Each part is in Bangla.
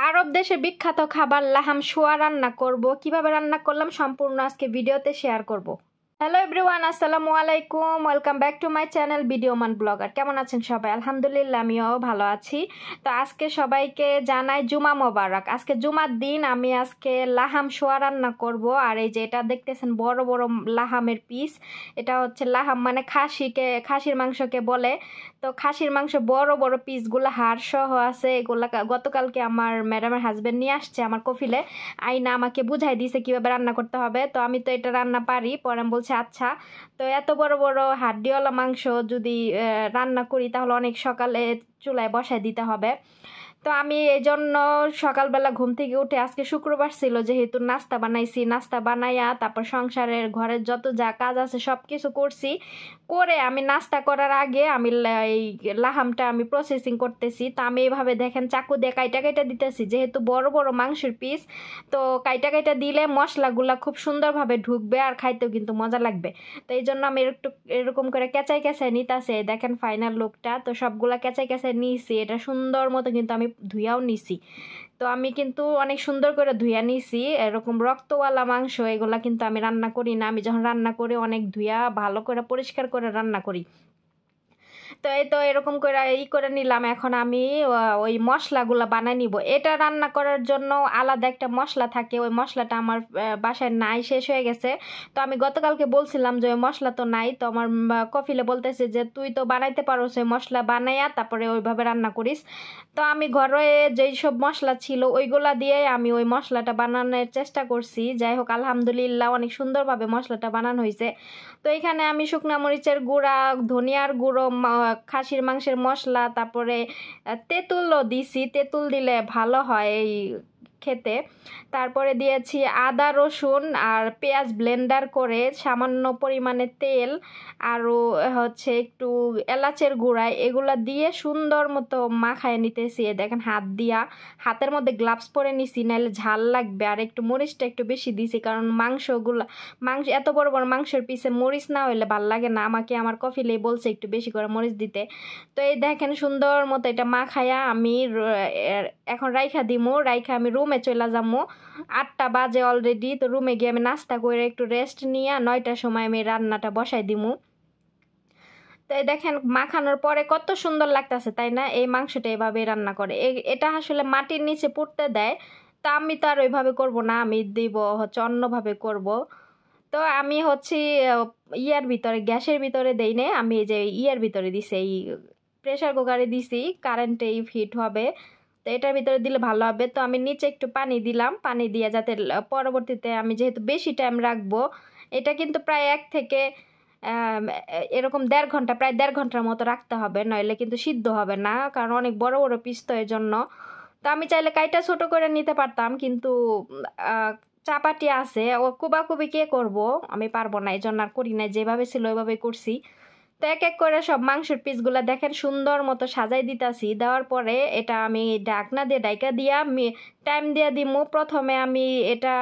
আরব দেশের বিখ্যাত খাবার লাহাম সোয়া রান্না করব। কিভাবে রান্না করলাম সম্পূর্ণ আজকে ভিডিওতে শেয়ার করব। হ্যালো এভরিওয়ান, আসসালামু আলাইকুম, welcome back to my channel Videoman Blogger. কেমন আছেন সবাই? আলহামদুলিল্লাহ আমিও ভালো আছি। তো আজকে সবাইকে জানাই জুমা মোবারক। আজকে জুমার দিন আমি আজকে লাহাম সোয়া রান্না করব। আর এই যে এটা দেখতেছেন বড় বড় লাহামের পিস, এটা হচ্ছে লাহাম মানে খাসির মাংসকে বলে। তো খাসির মাংস বড় বড় পিসগুলো হাড় সহ আছে। এগুলা গতকালকে আমার ম্যাডামের হাজবেন্ড নিয়ে আসছে আমার কফিলে, আইনা আমাকে বুঝাই দিয়েছে কিভাবে রান্না করতে হবে। তো আমি তো এটা রান্না পারি, পরে বলছে আচ্ছা। তো এত বড় বড় হাড্ডিওয়ালা মাংস যদি রান্না করি তাহলে অনেক সকালে চুলায় বসায় দিতে হবে। তো আমি এই জন্য সকালবেলা ঘুম থেকে উঠে, আজকে শুক্রবার ছিল যেহেতু, নাস্তা বানাইছি। নাস্তা বানাইয়া তারপর সংসারের ঘরের যত যা কাজ আছে সব কিছু করছি। করে আমি নাস্তা করার আগে আমি এই লাহামটা আমি প্রসেসিং করতেছি। তো আমি এইভাবে দেখেন চাকু দিয়ে কাইটা কাইটা দিতেছি, যেহেতু বড় বড় মাংসের পিস। তো কাইটা কাইটা দিলে মশলাগুলা খুব সুন্দরভাবে ঢুকবে আর খাইতেও কিন্তু মজা লাগবে। তো এই জন্য আমি একটু এরকম করে কেঁচাই কেঁচাই নিতেছি। দেখেন ফাইনাল লুকটা। তো সবগুলা কেঁচাই কেঁচাই নিয়েছি, এটা সুন্দর মতো কিন্তু আমি ধুইয়াও নিছি। তো আমি কিন্তু অনেক সুন্দর করে ধুইয়া নিছি। এরকম রক্তওয়ালা মাংস এগুলা কিন্তু আমি রান্না করি না। আমি যখন রান্না করি অনেক ধুইয়া ভালো করে পরিষ্কার করে রান্না করি। তো এই তো এরকম করে করে নিলাম। এখন আমি ওই মশলাগুলো বানাই নিব। এটা রান্না করার জন্য আলাদা একটা মশলা থাকে, ওই মশলাটা আমার বাসায় নাই, শেষ হয়ে গেছে। তো আমি গতকালকে বলছিলাম যে ওই মশলা তো নাই। তো আমার কফিলে বলতেছে যে তুই তো বানাইতে পারো, সেই মশলা বানাইয়া তারপরে ওইভাবে রান্না করিস। তো আমি ঘরে যেই সব মশলা ছিল ওইগুলা দিয়ে আমি ওই মশলাটা বানানোর চেষ্টা করছি। যাই হোক আলহামদুলিল্লাহ অনেক সুন্দরভাবে মশলাটা বানানো হয়েছে। তো এখানে আমি শুকনা মরিচের গুঁড়া, ধনিয়ার গুঁড়ো, খাসির মাংসের মশলা, তারপরে তেঁতুলও দিছি। তেঁতুল দিলে ভালো হয় এই খেতে। তারপরে দিয়েছি আদা রসুন আর পেঁয়াজ ব্লেন্ডার করে, সামান্য পরিমাণে তেল, আরও হচ্ছে একটু এলাচের গুঁড়া, এগুলা দিয়ে সুন্দর মতো মাখায় নিতেছি। দেখেন হাতের মধ্যে গ্লাভস পরে নিছি, নাহলে ঝাল লাগবে। আর একটু মরিচটা একটু বেশি দিছি, কারণ মাংস এত বড় বড় মাংসের পিসে মরিচ না হইলে ভাল লাগে না। আমাকে আমার কফিলেই বলছে একটু বেশি করে মরিচ দিতে। তো এই দেখেন সুন্দর মতো এটা মাখায়া আমি এখন রাইখা দিমু। রাইখা আমি রুমে চলে যাবো। 8টা বাজে অলরেডি। তো রুমে গিয়ে আমি নাস্তা করে একটু রেস্ট নিয়ে 9টার সময় আমি রান্নাটা বসাই দিমু। তো এই দেখেন মাখানোর পরে কত সুন্দর লাগতেছে, তাই না? এই মাংসটা এভাবে রান্না করে, এটা আসলে মাটির নিচে পুড়তে দেয়। তো আমি তো আর ওইভাবে করব না, আমি দিব হচ্ছে অন্যভাবে করব। তো আমি হচ্ছে গ্যাসের ভিতরে দেই না, আমি এই যে ভিতরে দিছি, এই প্রেসার কুকারে দিছি, কারেন্টেই হিট হবে। তো এটার ভিতরে দিলে ভালো হবে। তো আমি নিচে একটু পানি দিলাম, পানি দিয়ে যাতে পরবর্তীতে আমি যেহেতু বেশি টাইম রাখবো, এটা কিন্তু প্রায় 1 থেকে এরকম 1.5 ঘন্টা, প্রায় 1.5 ঘন্টার মতো রাখতে হবে, নইলে কিন্তু সিদ্ধ হবে না, কারণ অনেক বড় বড় পিস তো এর জন্য। তো আমি চাইলে কাইটা ছোট করে নিতে পারতাম, কিন্তু চাপাটি আছে, ও কুবাকুবি কে করব, আমি পারবো না, এই জন্য আর করি না, যেভাবে ছিল ওইভাবে করছি। তো এক এক করে সব মাংসের পিসগুলো দেখেন সুন্দর মতো সাজাই দিতাছি। দেওয়ার পরে এটা আমি ঢাকনা দিয়ে ডাইকা দিয়া আমি টাইম দিয়ে দিমু। প্রথমে আমি এটা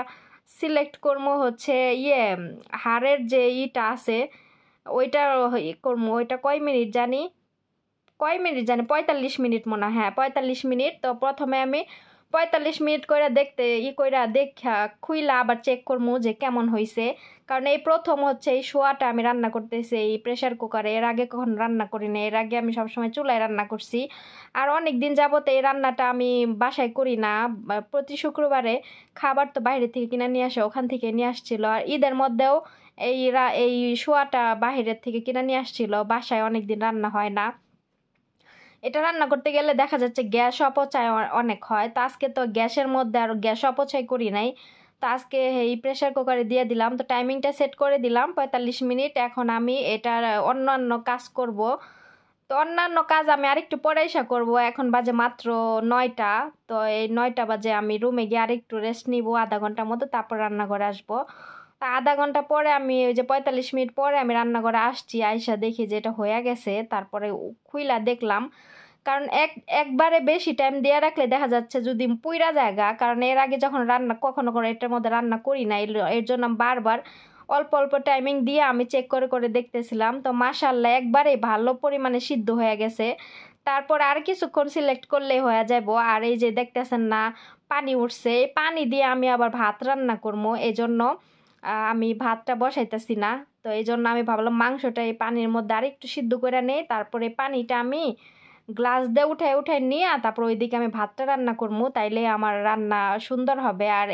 সিলেক্ট করবো হচ্ছে হাড়ের যে আছে ওইটা করবো। ওইটা কয় মিনিট জানি 45 মিনিট মনে হয়, হ্যাঁ 45 মিনিট। তো প্রথমে আমি 45 মিনিট করে দেখা খুইলা আবার চেক করবো যে কেমন হয়েছে। কারণ এই প্রথম হচ্ছে এই শোয়াটা আমি রান্না করতেছি এই প্রেসার কুকারে, এর আগে কখন রান্না করি না। এর আগে আমি সবসময় চুলায় রান্না করছি। আর অনেক দিন যাবত এই রান্নাটা আমি বাসায় করি না। প্রতি শুক্রবারে খাবার তো বাইরে থেকে কিনে নিয়ে আসে, ওখান থেকে নিয়ে আসছিল। আর ঈদের মধ্যেও এই শোয়াটা বাইরের থেকে কিনে নিয়ে আসছিল, বাসায় অনেক দিন রান্না হয় না। এটা রান্না করতে গেলে দেখা যাচ্ছে গ্যাস অপচয় অনেক হয়। তো আজকে তো গ্যাসের মধ্যে আর গ্যাস অপচয় করি নাই। তো আজকে এই প্রেসার কুকারে দিয়ে দিলাম। তো টাইমিংটা সেট করে দিলাম 45 মিনিট। এখন আমি এটার অন্যান্য কাজ করব। তো অন্যান্য কাজ আমি আরেকটু পরে এসে করবো। এখন বাজে মাত্র 9টা। তো এই 9টা বাজে আমি রুমে গিয়ে আরেকটু রেস্ট নিব আধা ঘন্টার মতো, তারপর রান্নাঘরে আসবো। তা আধা ঘন্টা পরে আমি ওই যে 45 মিনিট পরে আমি রান্নাঘরে আসছি, আইসা দেখি যে এটা হয়ে গেছে। তারপরে খুইলা দেখলাম, কারণ একবারে বেশি টাইম দিয়ে রাখলে দেখা যাচ্ছে যদি পুইরা জায়গা, কারণ এর আগে যখন কখনো এটার মধ্যে রান্না করি না, এর জন্য বারবার অল্প অল্প টাইমিং দিয়ে আমি চেক করে করে দেখতেছিলাম। তো মাশাআল্লাহ একবারে ভালো পরিমাণে সিদ্ধ হয়ে গেছে। তারপর আর কিছুক্ষণ সিলেক্ট করলে হয়ে যাবো। আর এই যে দেখতেছেন না পানি উঠছে, এই পানি দিয়ে আমি আবার ভাত রান্না করবো, এই জন্য আমি ভাতটা বসাইতেছি না। তো এই জন্য আমি ভাবলাম মাংসটা এই পানির মধ্যে আর একটু সিদ্ধ করে নেই, তারপরে পানিটা আমি গ্লাস দিয়ে উঠাই উঠাই নিয়ে তারপর ওইদিকে আমি ভাতটা রান্না করবো, তাইলে আমার রান্না সুন্দর হবে। আর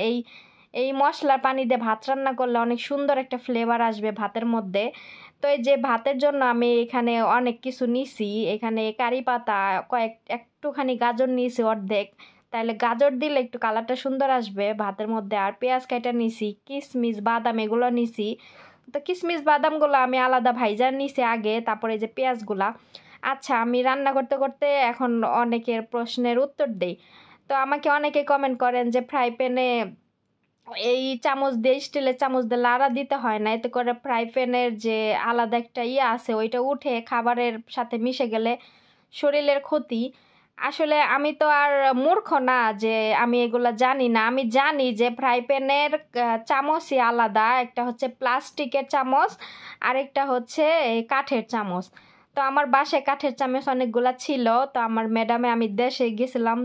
এই মশলার পানি দিয়ে ভাত রান্না করলে অনেক সুন্দর একটা ফ্লেভার আসবে ভাতের মধ্যে। তো এই যে ভাতের জন্য আমি এখানে অনেক কিছু নিছি, এখানে কারি পাতা, একটুখানি গাজর নিয়েছি অর্ধেক, তাহলে গাজর দিলে একটু কালারটা সুন্দর আসবে ভাতের মধ্যে। আর পেঁয়াজ কাটা নিছি, কিশমিশ বাদাম এগুলো নিছি। তো কিশমিশ বাদামগুলো আমি আলাদা ভাইজা নিছি আগে, তারপরে এই যে পেঁয়াজগুলা। আচ্ছা, আমি রান্না করতে করতে এখন অনেকের প্রশ্নের উত্তর দেই। তো আমাকে অনেকে কমেন্ট করেন যে ফ্রাই প্যানে এই চামচ দিয়ে, স্টিলের চামচ দিয়ে লাড়া দিতে হয় না, এতে করে ফ্রাই প্যানের যে আলাদা একটা আছে ওইটা উঠে খাবারের সাথে মিশে গেলে শরীরের ক্ষতি। আসলে আমি তো আর মূর্খ না যে আমি এগুলো জানি না। আমি জানি যে ফ্রাই প্যানের চামচই আলাদা, একটা হচ্ছে প্লাস্টিকের চামচ, আরেকটা হচ্ছে এই কাঠের চামচ। তো আমার বাসায় কাঠের চামচ অনেকগুলা ছিল। তো আমার ম্যাডামে, আমি দেশে গেছিলাম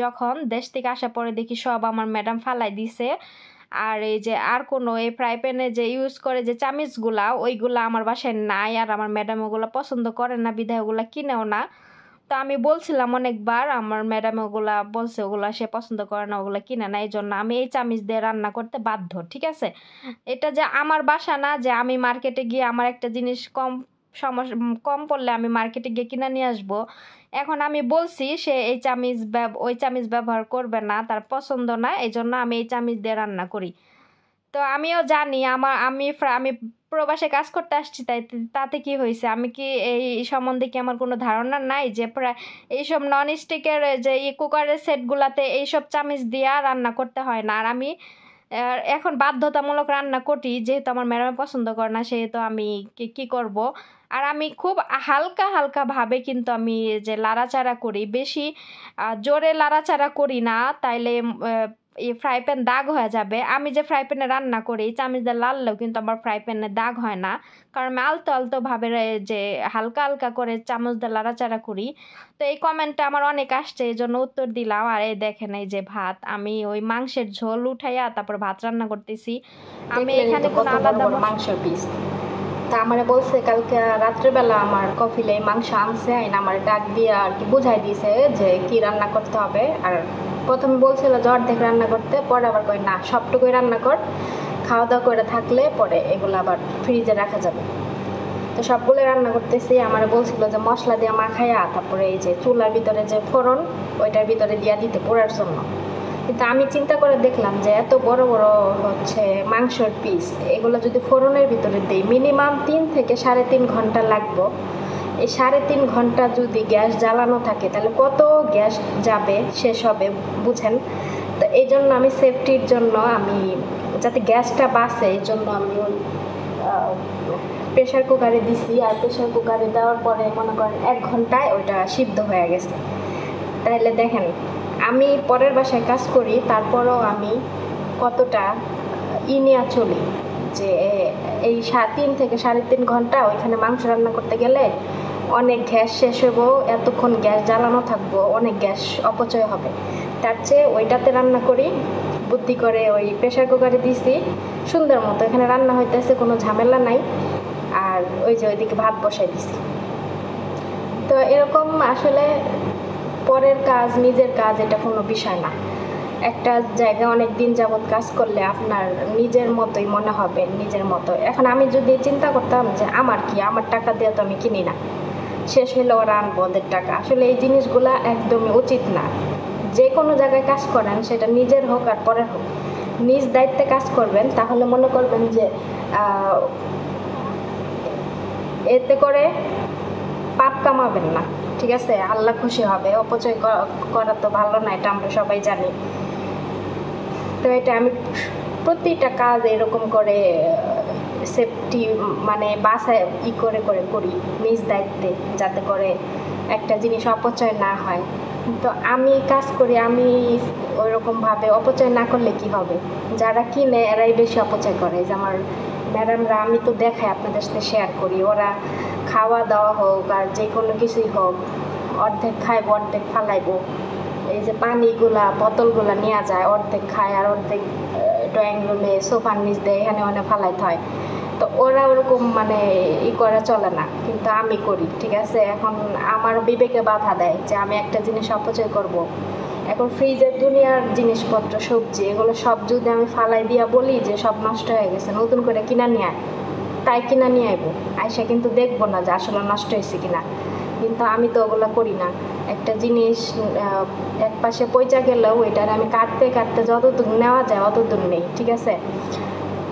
যখন, দেশ থেকে আসার পরে দেখি সব আমার ম্যাডাম ফালাই দিছে। আর এই যে আর কোনো এই ফ্রাই প্যানে যে ইউজ করে যে চামচগুলা, ওইগুলা আমার বাসায় নাই। আর আমার ম্যাডাম ওগুলো পছন্দ করে না, বিধায় ওগুলা কিনেও না। তো আমি বলছিলাম অনেকবার, আমার ম্যাডাম ওগুলা বলছে ওগুলা সে পছন্দ করে না, ওগুলা কিনে না, এই জন্য আমি এই চামচ দিয়ে রান্না করতে বাধ্য। ঠিক আছে, এটা যে আমার বাসা না যে আমি মার্কেটে গিয়ে আমার একটা জিনিস সমস্যা কম পড়লে আমি মার্কেটে গিয়ে কিনে নিয়ে আসবো। এখন আমি বলছি সে এই চামচ ওই চামচ ব্যবহার করবে না, তার পছন্দ না, এই জন্য আমি এই চামচ দিয়ে রান্না করি। তো আমিও জানি আমি প্রবাসে কাজ করতে আসছি, তাতে কি হয়েছে, আমি কি এই সম্বন্ধে কি আমার কোনো ধারণা নাই যে প্রায় এইসব নন স্টিকের যে কুকারের সেটগুলাতে এইসব চামচ দিয়া রান্না করতে হয় না। আর আমি এখন বাধ্যতামূলক রান্না করি, যেহেতু আমার ম্যাডাম পছন্দ করে না, সেহেতু আমি কি করব। আর আমি খুব হালকা হালকা ভাবে কিন্তু আমি যে লাড়াচাড়া করি, বেশি জোরে লাড়াচাড়া করি না, তাইলে এই ফ্রাই প্যান দাগ হয়ে যাবে। আমি যে ফ্রাই প্যানে রান্না করি চামচ দিয়ে লাড়লেও কিন্তু আমার ফ্রাই প্যানে দাগ হয় না, কারণ আমি আলতো আলতো ভাবে যে হালকা হালকা করে চামচ দিয়ে লাড়াচাড়া করি। তো এই কমেন্টটা আমার অনেক আসছে, এই জন্য উত্তর দিলাম। আর এই দেখেন এই যে ভাত, আমি ওই মাংসের ঝোল উঠাইয়া তারপর ভাত রান্না করতেছি। আমি এখানে কোনো আলাদা মাংসের পিস, তা আমারে বলছে কালকে রাত্রেবেলা আমার কফিলে মাংস আনছে, আইন আমার ডাক দিয়ে আর কি বুঝাই দিয়েছে যে কি রান্না করতে হবে। আর প্রথমে বলছিল যে অর্ধেক রান্না করতে, পরে আবার কই না সবটুকুই রান্না কর, খাওয়া দাওয়া করে থাকলে পরে এগুলো আবার ফ্রিজে রাখা যাবে। তো সবগুলো রান্না করতেছি। আমার বলছিল যে মশলা দিয়ে মাখাইয়া তারপরে এই যে চুলার ভিতরে যে ফোড়ন ওইটার ভিতরে দিয়া দিতে পোড়ার জন্য। কিন্তু আমি চিন্তা করে দেখলাম যে এত বড় বড় হচ্ছে মাংসের পিস, এগুলো যদি ফোড়নের ভিতরে দিই মিনিমাম 3 থেকে 3.5 ঘন্টা লাগবে। এই 3.5 ঘন্টা যদি গ্যাস জ্বালানো থাকে তাহলে কত গ্যাস যাবে, শেষ হবে বুঝেন। তো এই জন্য আমি সেফটির জন্য, আমি যাতে গ্যাসটা বাঁচে এই জন্য আমি ওই প্রেশার কুকারে দিছি। আর প্রেশার কুকারে দেওয়ার পরে মনে করেন 1 ঘন্টায় ওইটা সিদ্ধ হয়ে গেছে। তাহলে দেখেন আমি পরের বাসায় কাজ করি, তারপরও আমি কতটা নিয়ে চলি যে এই 3 থেকে 3.5 ঘন্টা ওইখানে মাংস রান্না করতে গেলে অনেক গ্যাস শেষ হবো, এতক্ষণ গ্যাস জ্বালানো থাকবো, অনেক গ্যাস অপচয় হবে। তার চেয়ে ওইটাতে রান্না করি বুদ্ধি করে। ওই প্রেশার কুকারে দিছি সুন্দর মতো, এখানে রান্না হইতেছে, কোনো ঝামেলা নাই। আর ওই যে ওইদিকে ভাত বসাই দিছি। তো এরকম আসলে পরের কাজ নিজের কাজ এটা কোনো বিষয় না। একটা জায়গায় অনেক দিন যাবৎ কাজ করলে আপনার নিজের মতোই মনে হবে, নিজের মতো। এখন আমি যদি চিন্তা করতাম যে আমার কি, আমার টাকা দিয়ে তো আমি কিনি না, শেষ হলে ওরা আনবো ওদের টাকা, আসলে এই জিনিসগুলা একদমই উচিত না। যে কোনো জায়গায় কাজ করেন সেটা নিজের হোক আর পরের হোক, নিজ দায়িত্বে কাজ করবেন, তাহলে মনে করবেন যে এতে করে পাপ কামাবেন না, ঠিক আছে, আল্লাহ খুশি হবে। অপচয় করা তো ভালো না, এটা আমরা সবাই জানি। তো এটা আমি প্রতিটা কাজ এরকম করে সেফটি মানে বাসায় করে করি নিজ দায়িত্বে, যাতে করে একটা জিনিস অপচয় না হয়। তো আমি কাজ করি, আমি ওইরকমভাবে অপচয় না করলে কি হবে, যারা কিনে এরাই বেশি অপচয় করে। যে আমার ম্যাডামরা, আমি তো দেখাই আপনাদের সাথে শেয়ার করি, ওরা খাওয়া দাওয়া হোক আর যে কোনো কিছুই হোক অর্ধেক খাইব অর্ধেক ফালাইবো। এই যে পানিগুলা বোতলগুলা নেওয়া যায়, অর্ধেক খায় আর অর্ধেক ড্রয়িং রুমে সোফার নিচ দিয়ে এখানে ওখানে ফালাইতে হয়। তো ওরা ওরকম মানে করে চলে না, কিন্তু আমি করি, ঠিক আছে। এখন আমার বিবেকে বাধা দেয় যে আমি একটা জিনিস অপচয় করব। এখন ফ্রিজের দুনিয়ার জিনিসপত্র সবজি এগুলো সব যদি আমি ফালাই দিয়া বলি যে সব নষ্ট হয়ে গেছে, নতুন করে কিনা নিয়ে আয়, তাই কিনা নিয়ে আইবো, আইসা কিন্তু দেখবো না যে আসলে নষ্ট হয়েছে কিনা। কিন্তু আমি তো ওগুলো করি না। একটা জিনিস এক পাশে পয়সা গেলেও ওইটার আমি কাটতে কাটতে যতদূর নেওয়া যায় অতদূর নেই, ঠিক আছে।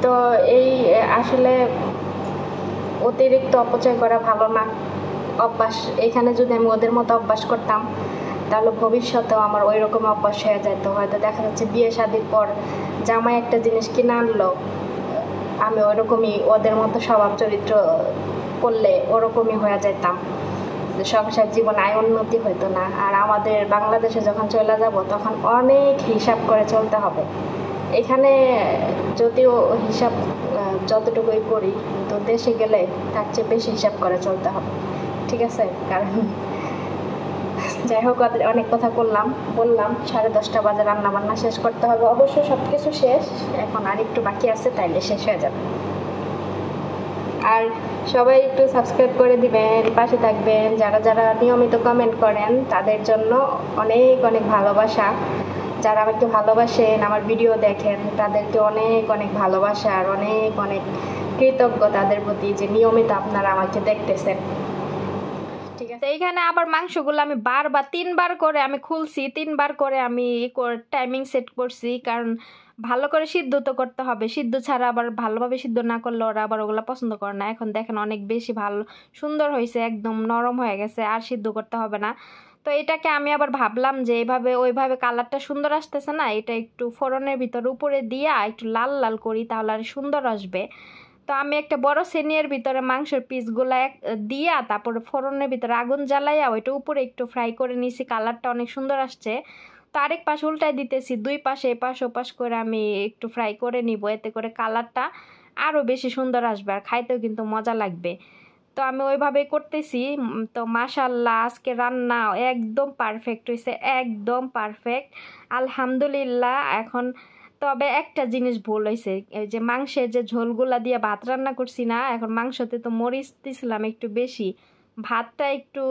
তো এই আসলে অতিরিক্ত অপচয় করা ভালো না, অভ্যাস। এখানে যদি আমি ওদের মতো অভ্যাস করতাম তাহলে ভবিষ্যতেও আমার ওই রকম অভ্যাস হয়ে যেত। হয়তো দেখা যাচ্ছে বিয়ে শাদির পর জামাই একটা জিনিস কিনে আনলো, আমি ওরকমই ওদের মতো স্বভাব চরিত্র করলে ওরকমই হয়ে যেতাম, সংসার জীবন আয় উন্নতি হইতো না। আর আমাদের বাংলাদেশে যখন চলে যাব তখন অনেক হিসাব করে চলতে হবে। এখানে যদিও হিসাব যতটুকুই করি, তো দেশে গেলে তার চেয়ে বেশি হিসাব করে চলতে হবে, ঠিক আছে। কারণ যাই হোক, অনেক কথা বললাম 10:30 বাজে রান্না বান্না শেষ করতে হবে। অবশ্য সব কিছু শেষ, এখন আর একটু বাকি আছে, তাইলে শেষ হয়ে যাবে। আর সবাই একটু সাবস্ক্রাইব করে দিবেন, পাশে থাকবেন। যারা যারা নিয়মিত কমেন্ট করেন তাদের জন্য অনেক অনেক ভালোবাসা। যারা আমাকে ভালোবাসেন, আমার ভিডিও দেখেন, তাদেরকে অনেক অনেক ভালোবাসা আর অনেক অনেক কৃতজ্ঞ তাদের প্রতি যে নিয়মিত আপনারা আমাকে দেখতেছেন, ঠিক আছে। এইখানে আবার মাংসগুলো আমি বারবার 3বার করে আমি খুলছি, 3বার করে আমি টাইমিং সেট করছি, কারণ ভালো করে সিদ্ধ তো করতে হবে। সিদ্ধ ছাড়া আবার ভালোভাবে সিদ্ধ না করলে ওরা আবার ওগুলো পছন্দ করে না। এখন দেখেন অনেক বেশি ভালো সুন্দর হয়েছে, একদম নরম হয়ে গেছে, আর সিদ্ধ করতে হবে না। তো এটাকে আমি আবার ভাবলাম যে এইভাবে ওইভাবে কালারটা সুন্দর আসতেছে না, এটা একটু ফোড়নের ভিতরে উপরে দিয়া একটু লাল লাল করি, তাহলে আর সুন্দর আসবে। তো আমি একটা বড় সেনিয়ার ভিতরে মাংসের পিসগুলো দিয়া তারপরে ফোড়নের ভিতরে আগুন জ্বালাইয়া ওইটা উপরে একটু ফ্রাই করে নিয়েছি, কালারটা অনেক সুন্দর আসছে। তো আরেক পাশ উল্টাই দিতেছি, 2 পাশে এপাশ ওপাশ করে আমি একটু ফ্রাই করে নিব, এতে করে কালারটা আরও বেশি সুন্দর আসবে আর খাইতেও কিন্তু মজা লাগবে। তো আমি ওইভাবেই করতেছি। তো মাশাআল্লাহ আজকে রান্না একদম পারফেক্ট হয়েছে, একদম পারফেক্ট, আলহামদুলিল্লাহ। এখন তবে একটা জিনিস ভুল হয়েছে, এই যে মাংসের যে ঝোলগুলা দিয়ে ভাত রান্না করছি না, এখন মাংসতে তো মরিচ দিছিলাম একটু বেশি, ভাতটা একটু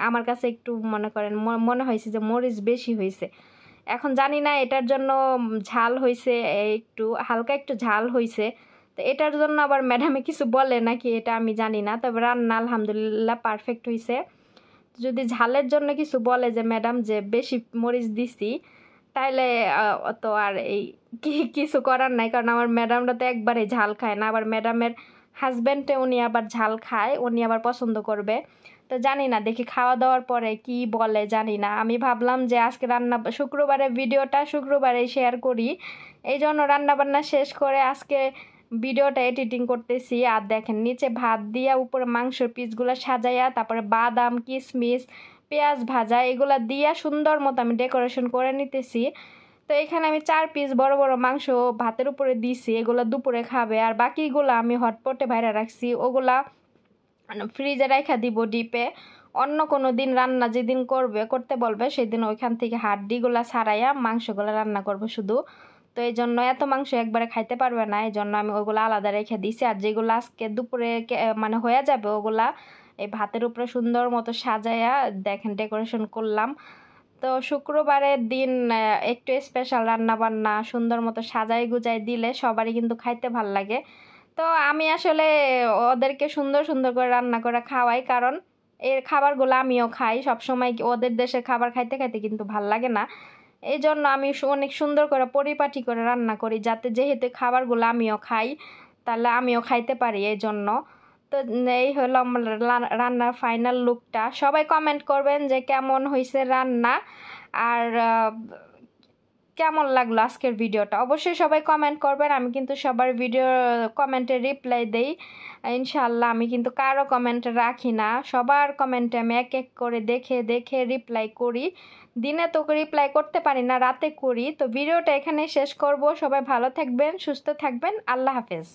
আমার কাছে একটু মনে করেন মনে হয়েছে যে মরিচ বেশি হয়েছে। এখন জানি না এটার জন্য ঝাল হয়েছে, একটু হালকা একটু ঝাল হয়েছে। তো এটার জন্য আবার ম্যাডামে কিছু বলে নাকি এটা আমি জানি না, তবে রান্না আলহামদুলিল্লাহ পারফেক্ট হয়েছে। যদি ঝালের জন্য কিছু বলে যে ম্যাডাম যে বেশি মরিচ দিছি, তাইলে তো আর এই কিছু করার নাই, কারণ আমার ম্যাডামরা তো একবারে ঝাল খায় না। আবার ম্যাডামের হাজব্যান্ডে উনি আবার ঝাল খায়, উনি আবার পছন্দ করবে। তো জানি না, দেখি খাওয়া দাওয়ার পরে কি বলে জানি না। আমি ভাবলাম যে আজকে শুক্রবারের ভিডিওটা শুক্রবারে শেয়ার করি, এই জন্য রান্নাবান্না শেষ করে আজকে ভিডিওটা এডিটিং করতেছি। আর দেখেন নিচে ভাত দিয়া উপরে মাংসের পিসগুলো সাজাইয়া তারপরে বাদাম কিশমিশ পেঁয়াজ ভাজা এগুলা দিয়া সুন্দর মতো আমি ডেকোরেশন করে নিতেছি। তো এখানে আমি 4 পিস বড় বড় মাংস ভাতের উপরে দিছি, এগুলো দুপুরে খাবে। আর বাকিগুলো আমি হটপটে বাইরে রাখছি, ওগুলা ফ্রিজে রাখা দিব ডিপে। অন্য কোনো দিন রান্না যেদিন করতে বলবে সেদিন ওইখান থেকে হাড্ডিগুলা ছাড়াইয়া মাংসগুলো রান্না করব শুধু। তো এই জন্য এত মাংস একবারে খাইতে পারবে না, এই জন্য আমি ওইগুলো আলাদা রেখে দিছি। আর যেগুলো আজকে দুপুরে মানে হয়ে যাবে ওগুলা এই ভাতের উপরে সুন্দর মতো সাজাইয়া দেখেন ডেকোরেশন করলাম। তো শুক্রবারের দিন একটু স্পেশাল রান্না বান্না সুন্দর মতো সাজাই গুজাই দিলে সবারই কিন্তু খাইতে ভাল লাগে। তো আমি আসলে ওদেরকে সুন্দর সুন্দর করে রান্না করে খাওয়াই, কারণ এর খাবারগুলো আমিও খাই। সবসময় ওদের দেশের খাবার খাইতে খাইতে কিন্তু ভাল লাগে না, এই জন্য আমি অনেক সুন্দর করে পরিপাটি করে রান্না করি, যাতে যেহেতু খাবারগুলো আমিও খাই তাহলে আমিও খাইতে পারি, এই জন্য। তো এই হলো আমার রান্নার ফাইনাল লুকটা। সবাই কমেন্ট করবেন যে কেমন হয়েছে রান্না আর কেমন লাগলো আজকের ভিডিওটা, অবশ্যই সবাই কমেন্ট করবেন। আমি কিন্তু সবার ভিডিও কমেন্টে রিপ্লাই দেই ইনশাল্লাহ। আমি কিন্তু কারো কমেন্ট রাখি না, সবার কমেন্টে আমি এক এক করে দেখে দেখে রিপ্লাই করি। দিনে তো রিপ্লাই করতে পারি না, রাতে করি। তো ভিডিওটা এখানে শেষ করব। সবাই ভালো থাকবেন, সুস্থ থাকবেন, আল্লাহ হাফেজ।